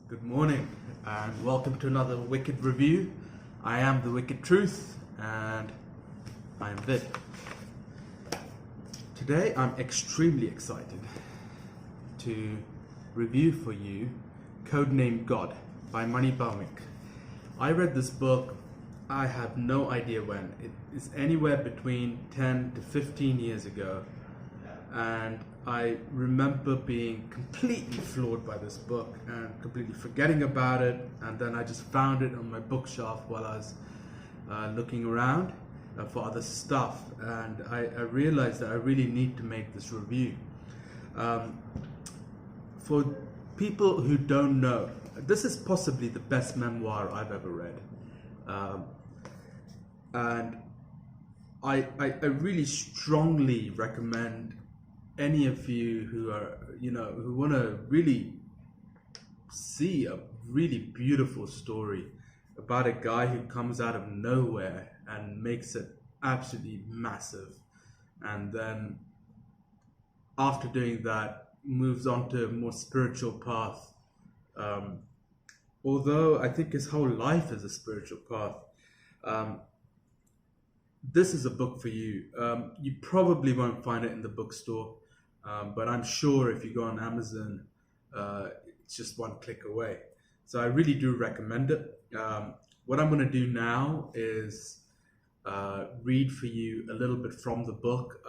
Good morning and welcome to another Wicked Review. I am the Wicked Truth and I am Vid. Today I'm extremely excited to review for you Codename God by Mani Bhaumik. I read this book, I have no idea when. It is anywhere between 10 to 15 years ago, and I remember being completely floored by this book and completely forgetting about it, and then I just found it on my bookshelf while I was looking around for other stuff, and I realized that I really need to make this review. For people who don't know, this is possibly the best memoir I've ever read, and I really strongly recommend any of you who are, who want to really see a really beautiful story about a guy who comes out of nowhere and makes it absolutely massive, and then after doing that moves on to a more spiritual path. Although I think his whole life is a spiritual path. This is a book for you. You probably won't find it in the bookstore, but I'm sure if you go on Amazon, it's just one click away. So I really do recommend it. What I'm going to do now is read for you a little bit from the book.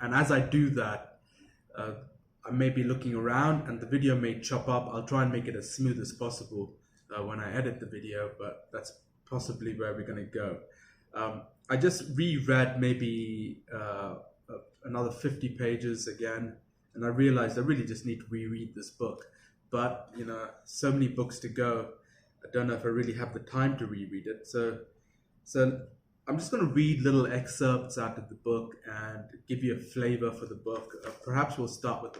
And as I do that, I may be looking around and the video may chop up. I'll try and make it as smooth as possible when I edit the video, but that's possibly where we're going to go. I just reread maybe another 50 pages again, and I realized I really just need to reread this book. But, so many books to go, I don't know if I really have the time to reread it. So I'm just going to read little excerpts out of the book and give you a flavor for the book. Perhaps we'll start with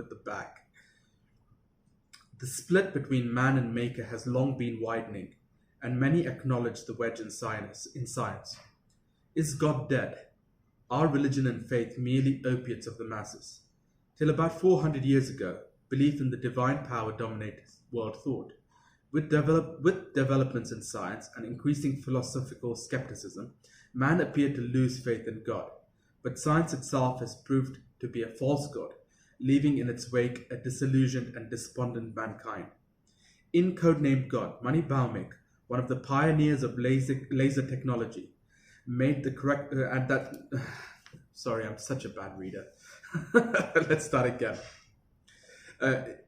the back. The split between man and maker has long been widening, and many acknowledge the wedge in science. Is God dead? Are religion and faith merely opiates of the masses? Till about 400 years ago, belief in the divine power dominated world thought. With developments in science and increasing philosophical skepticism, man appeared to lose faith in God. But science itself has proved to be a false God, leaving in its wake a disillusioned and despondent mankind. In Codename God, Mani Bhaumik, one of the pioneers of laser technology, made the correct sorry, I'm such a bad reader. Let's start again.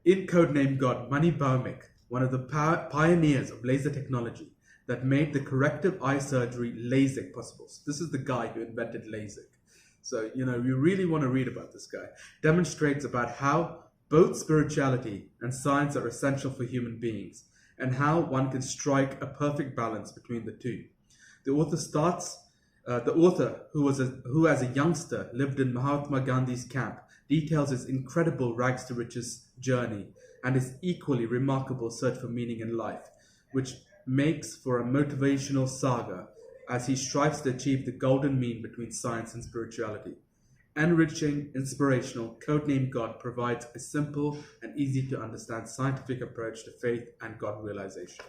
In Codename God, Mani Bhaumik, one of the pioneers of laser technology that made the corrective eye surgery LASIK possible. So this is the guy who invented LASIK. So, you really want to read about this guy. Demonstrates about how both spirituality and science are essential for human beings, and how one can strike a perfect balance between the two. The author, who as a youngster lived in Mahatma Gandhi's camp, details his incredible rags to riches journey and his equally remarkable search for meaning in life, which makes for a motivational saga as he strives to achieve the golden mean between science and spirituality. Enriching, inspirational, Codename God provides a simple and easy to understand scientific approach to faith and God realization.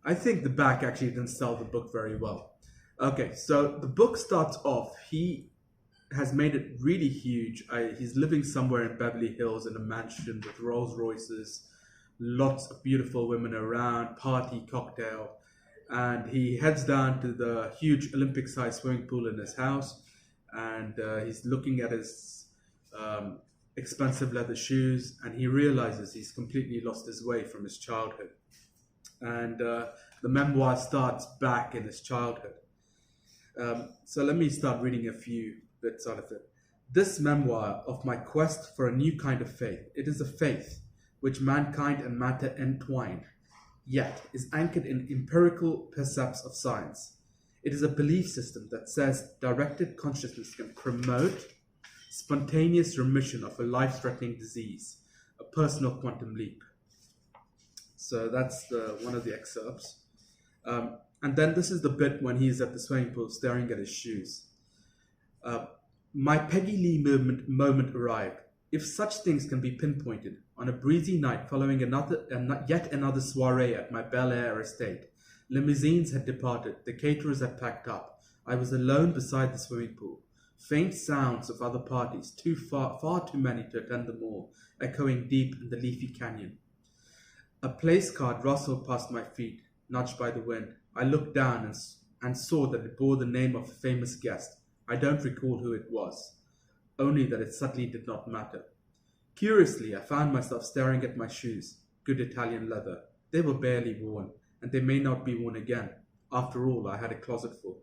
I think the back actually didn't sell the book very well. Okay, so the book starts off, he has made it really huge. He's living somewhere in Beverly Hills in a mansion with Rolls Royces, lots of beautiful women around, party, cocktail, and he heads down to the huge Olympic-sized swimming pool in his house, and he's looking at his expensive leather shoes, and he realizes he's completely lost his way from his childhood. And the memoir starts back in his childhood. So let me start reading a few bits out of it. This memoir of my quest for a new kind of faith. It is a faith which mankind and matter entwine, yet is anchored in empirical percepts of science. It is a belief system that says directed consciousness can promote spontaneous remission of a life-threatening disease, a personal quantum leap. So that's one of the excerpts. And then this is the bit when he's at the swimming pool staring at his shoes. My Peggy Lee moment arrived. If such things can be pinpointed On a breezy night following yet another soiree at my Bel Air estate, limousines had departed, the caterers had packed up. I was alone beside the swimming pool. Faint sounds of other parties, far too many to attend them all, echoing deep in the leafy canyon. A place card rustled past my feet, nudged by the wind. I looked down and saw that it bore the name of a famous guest. I don't recall who it was, only that it subtly did not matter. Curiously, I found myself staring at my shoes, good Italian leather. They were barely worn, and they may not be worn again. After all, I had a closet full.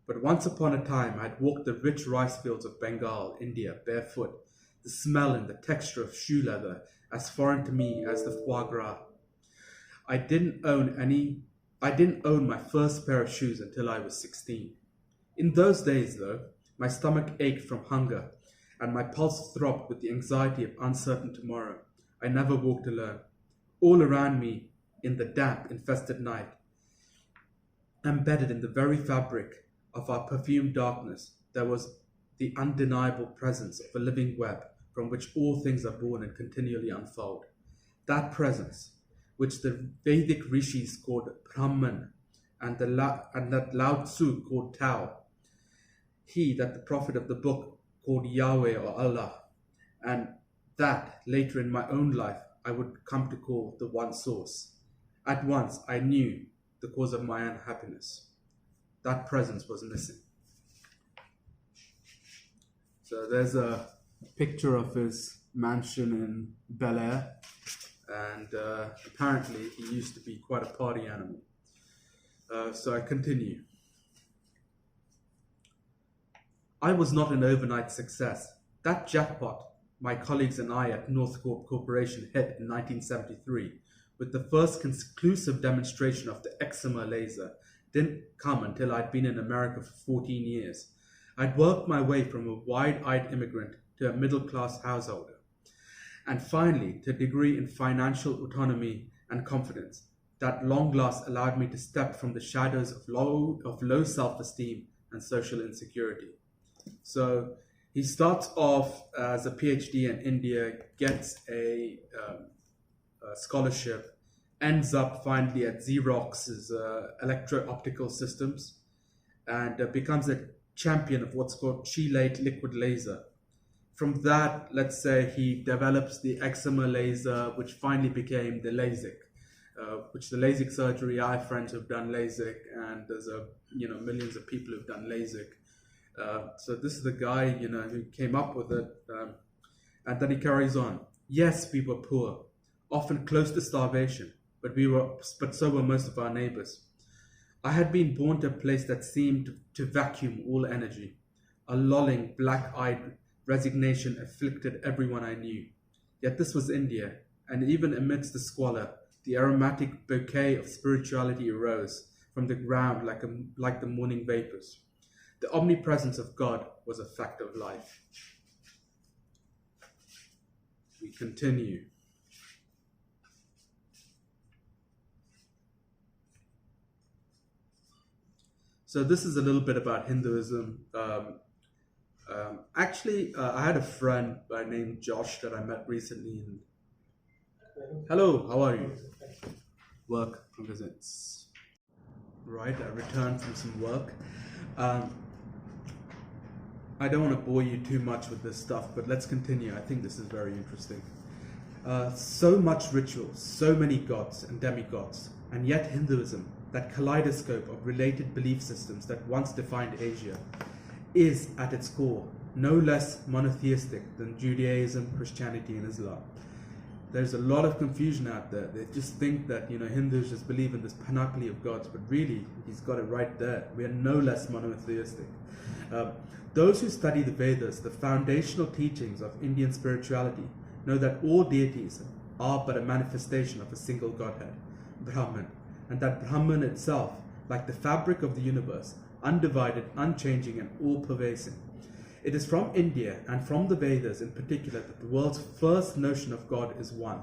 But once upon a time, I had walked the rich rice fields of Bengal, India, barefoot, the smell and the texture of shoe leather as foreign to me as the foie gras. I didn't own my first pair of shoes until I was 16. In those days, though, my stomach ached from hunger, and my pulse throbbed with the anxiety of uncertain tomorrow. I never walked alone. All around me, in the damp, infested night, embedded in the very fabric of our perfumed darkness, there was the undeniable presence of a living web from which all things are born and continually unfold. That presence, which the Vedic rishis called Brahman, and that Lao Tzu called Tao, he that the prophet of the book called Yahweh or Allah, and that later in my own life I would come to call the one source. At once I knew the cause of my unhappiness. That presence was missing. So there's a picture of his mansion in Bel Air, and apparently he used to be quite a party animal. So I continue. I was not an overnight success. That jackpot my colleagues and I at North Corp Corporation hit in 1973 with the first conclusive demonstration of the excimer laser didn't come until I'd been in America for 14 years. I'd worked my way from a wide-eyed immigrant to a middle-class householder, and finally to a degree in financial autonomy and confidence that long last allowed me to step from the shadows of low self-esteem and social insecurity. So he starts off as a PhD in India, gets a scholarship, ends up finally at Xerox's electro-optical systems, and becomes a champion of what's called chelate liquid laser. From that, let's say he develops the excimer laser, which finally became the LASIK, which the LASIK surgery. I have friends who've done LASIK, and there's millions of people who've done LASIK. So this is the guy, who came up with it, and then he carries on. Yes, we were poor, often close to starvation, but so were most of our neighbors. I had been born to a place that seemed to vacuum all energy. A lolling, black-eyed resignation afflicted everyone I knew. Yet this was India, and even amidst the squalor, the aromatic bouquet of spirituality arose from the ground like the morning vapors. The omnipresence of God was a fact of life. We continue. So this is a little bit about Hinduism. I had a friend by name Josh that I met recently. Hello, how are you? Work visits. Right, I returned from some work. I don't want to bore you too much with this stuff, but let's continue. I think this is very interesting. So much ritual, so many gods and demigods, and yet Hinduism, that kaleidoscope of related belief systems that once defined Asia, is at its core no less monotheistic than Judaism, Christianity, and Islam. There's a lot of confusion out there. They just think that Hindus just believe in this panoply of gods, but really, he's got it right there. We are no less monotheistic. Those who study the Vedas, the foundational teachings of Indian spirituality, know that all deities are but a manifestation of a single Godhead, Brahman, and that Brahman itself, like the fabric of the universe, undivided, unchanging, and all-pervasive. It is from India, and from the Vedas in particular, that the world's first notion of God is one.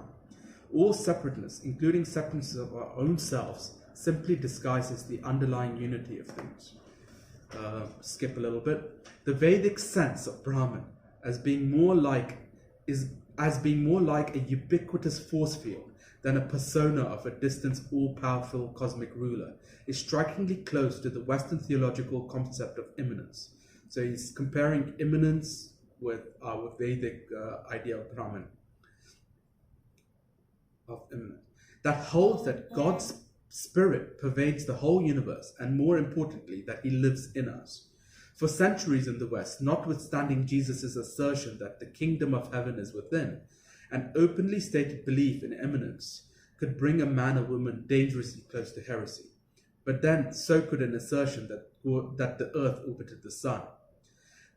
All separateness, including separateness of our own selves, simply disguises the underlying unity of things. Skip a little bit. The Vedic sense of Brahman as being more like is as being more like a ubiquitous force field than a persona of a distant, all-powerful cosmic ruler, is strikingly close to the Western theological concept of immanence. So he's comparing immanence with our Vedic idea of Brahman, of immanence, that holds that God's spirit pervades the whole universe, and more importantly, that he lives in us. For centuries in the West, notwithstanding Jesus' assertion that the kingdom of heaven is within, an openly stated belief in immanence could bring a man or woman dangerously close to heresy. But then, so could an assertion that the earth orbited the sun.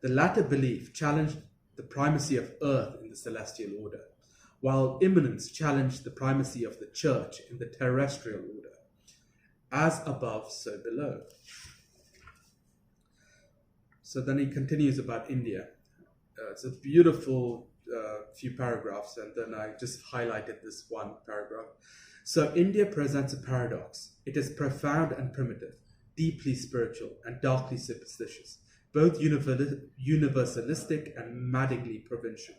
The latter belief challenged the primacy of earth in the celestial order, while immanence challenged the primacy of the church in the terrestrial order. As above, so below. So then he continues about India. It's a beautiful few paragraphs, and then I just highlighted this one paragraph. So India presents a paradox. It is profound and primitive, deeply spiritual and darkly superstitious, both universalistic and maddeningly provincial,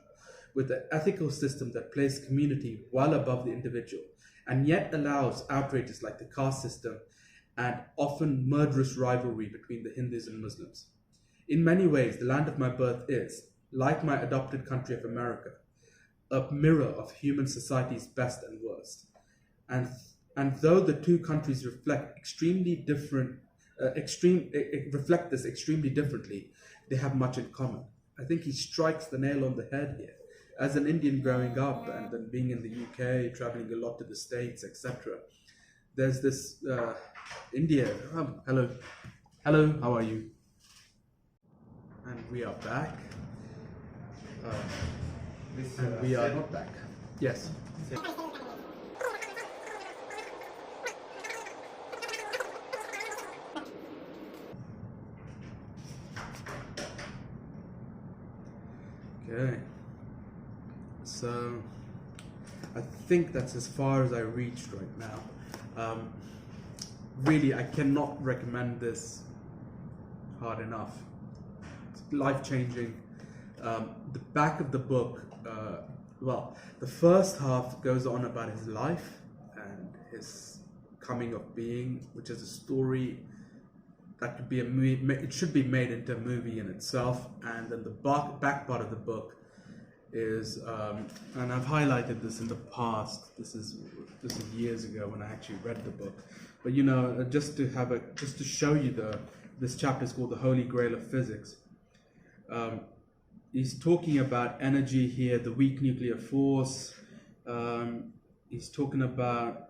with an ethical system that places community well above the individual, and yet allows outrages like the caste system and often murderous rivalry between the Hindus and Muslims. In many ways, the land of my birth is, like my adopted country of America, a mirror of human society's best and worst. And though the two countries reflect reflect this extremely differently, they have much in common. I think he strikes the nail on the head here. As an Indian growing up and then being in the UK, traveling a lot to the States, etc., there's this India. Hello, how are you? And we are back. And we are not back. Yes. Okay. So I think that's as far as I reached right now. Really, I cannot recommend this hard enough. It's life-changing. The back of the book, the first half goes on about his life and his coming of being, which is a story that could be it should be made into a movie in itself. And then the back part of the book is, and I've highlighted this in the past. This is years ago when I actually read the book. But just to show you this chapter is called The Holy Grail of Physics. He's talking about energy here, the weak nuclear force. He's talking about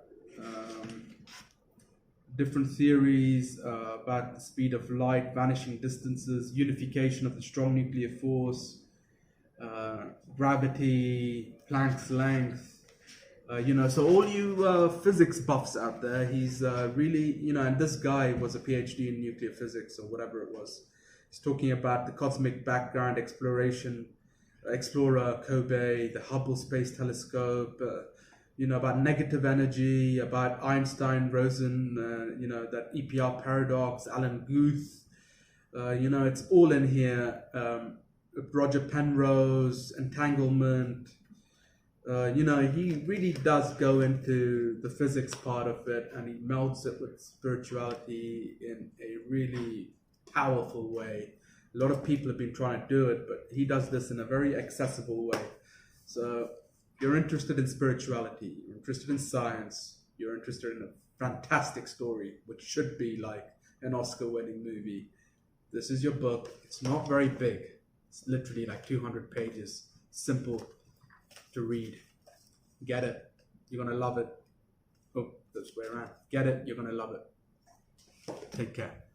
different theories about the speed of light, vanishing distances, unification of the strong nuclear force, gravity, Planck's length. So all you physics buffs out there, he's really, and this guy was a PhD in nuclear physics or whatever it was. He's talking about the cosmic background explorer Kobe, the Hubble Space Telescope, about negative energy, about Einstein-Rosen, that EPR paradox, Alan Guth, it's all in here. Roger Penrose, entanglement. He really does go into the physics part of it, and he melds it with spirituality in a really powerful way. A lot of people have been trying to do it, but he does this in a very accessible way. So if you're interested in spirituality, you're interested in science, you're interested in a fantastic story, which should be like an Oscar-winning movie, this is your book. It's not very big. It's literally like 200 pages. Simple to read. Get it. You're going to love it. Oh, this way around. Get it. You're going to love it. Take care.